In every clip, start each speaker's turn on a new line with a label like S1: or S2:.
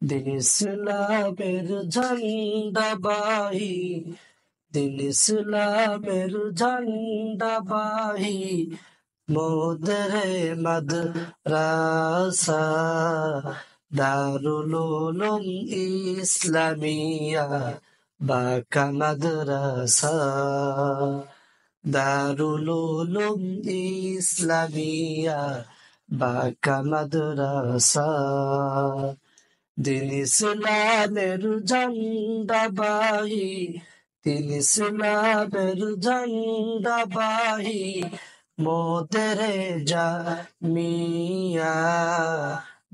S1: দিন ইসলামের ঝান্ডাবাহী, দিন ইসলামের ঝান্ডাবাহী, মোদের মাদ্রাসা দারুল উলুম ইসলামিয়া বাঁকা মাদ্রাসা, দারুল উলুম ইসলামিয়া বাঁকা মাদ্রাসা। দিন ইসলামের ঝান্ডাবাহী, দিন ইসলামের ঝান্ডাবাহী, মোদের জামিয়া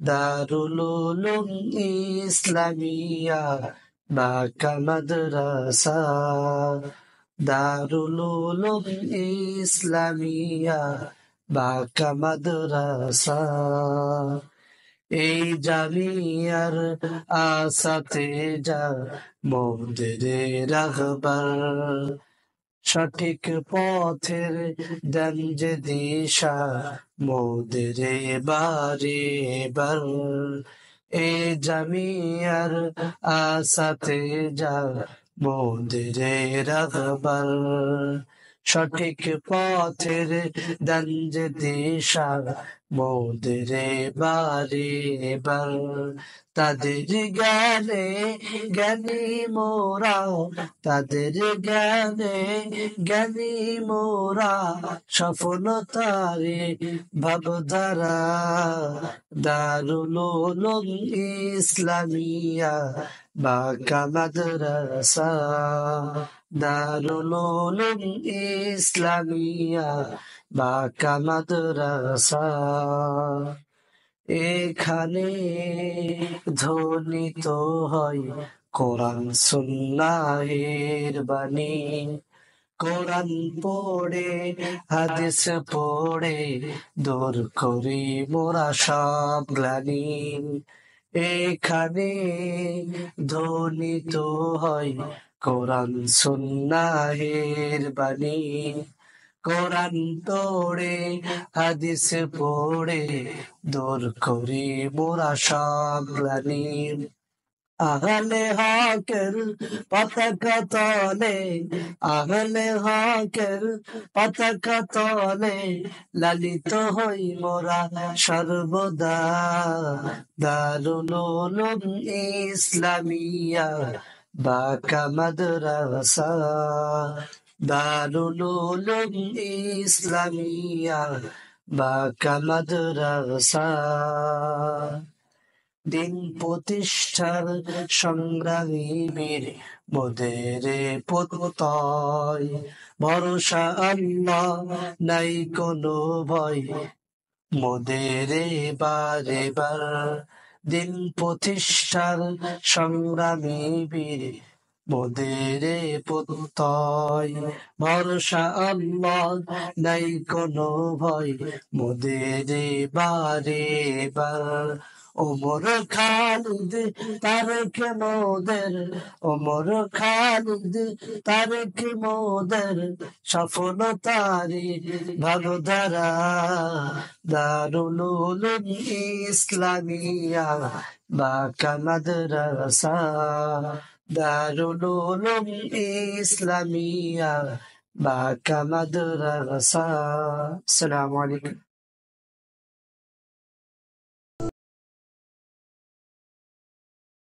S1: দারুল উলুম ইসলামিয়া বাঁকা মাদ্রাসা, দারুল উলুম ইসলামিয়া বাঁকা মাদ্রাসা। এই জামিয়ার আসাতে যা মোদের রাহবার, সঠিক পথের দেন যে দিশা মোদের বারে বার। এই জামিয়ার আসাতে যা মোদের রাহবার, সঠিক পথের দেন যে দিশা মোদের বারে বার। তাদের জ্ঞানে জ্ঞানী মোরা, তাদের জ্ঞানে জ্ঞানী মোরা, সফলতারে ভাবধারা দারুল উলুম ইসলামিয়া বাঁকা মাদ্রাসা, দারুল উলুম ইসলামিয়া বাঁকা মাদ্রাসা। এখানে ধ্বনিত হয় কোরআন সুন্নাহের বাণী, কোরআন পড়ে হাদিস পড়ে দূর করি মোরা সব গ্লানি। এখানে ধ্বনিত হয় কোরআন সুন্নাহের বাণী, কোরআন পড়ে হাদিস পড়ে দূর করি মোরা সব গ্লানি। আহলে হকের পতাকা তলে, আহলে হকের পতাকা তলে লালিত হই মোরা সর্বদা, দারুল উলুম ইসলামিয়া বাঁকা মাদ্রাসা, দারুল উলুম ইসলামিয়া বাঁকা মাদ্রাসা। দিন প্রতিষ্ঠার সংগ্রামী বীর মোদের প্রত্যয়, ভরসা আল্লাহ নাই কোনো ভয় মোদের বারে বার। দিন প্রতিষ্ঠার সংগ্রামী বীর মোদের প্রত্যয়, ভরসা আল্লাহ নাই কোনো ভয় মোদের বারে বার। ওমর খালিদ তারেক মোদের, ওমর খালিদ তারেক মোদের, সফলতারি ভাগধারা দারুল উলুম ইসলামিয়া বাঁকা মাদ্রাসা, দারুল উলুম ইসলামিয়া বাঁকা মাদ্রাসা। আসসালামু আলাইকুম।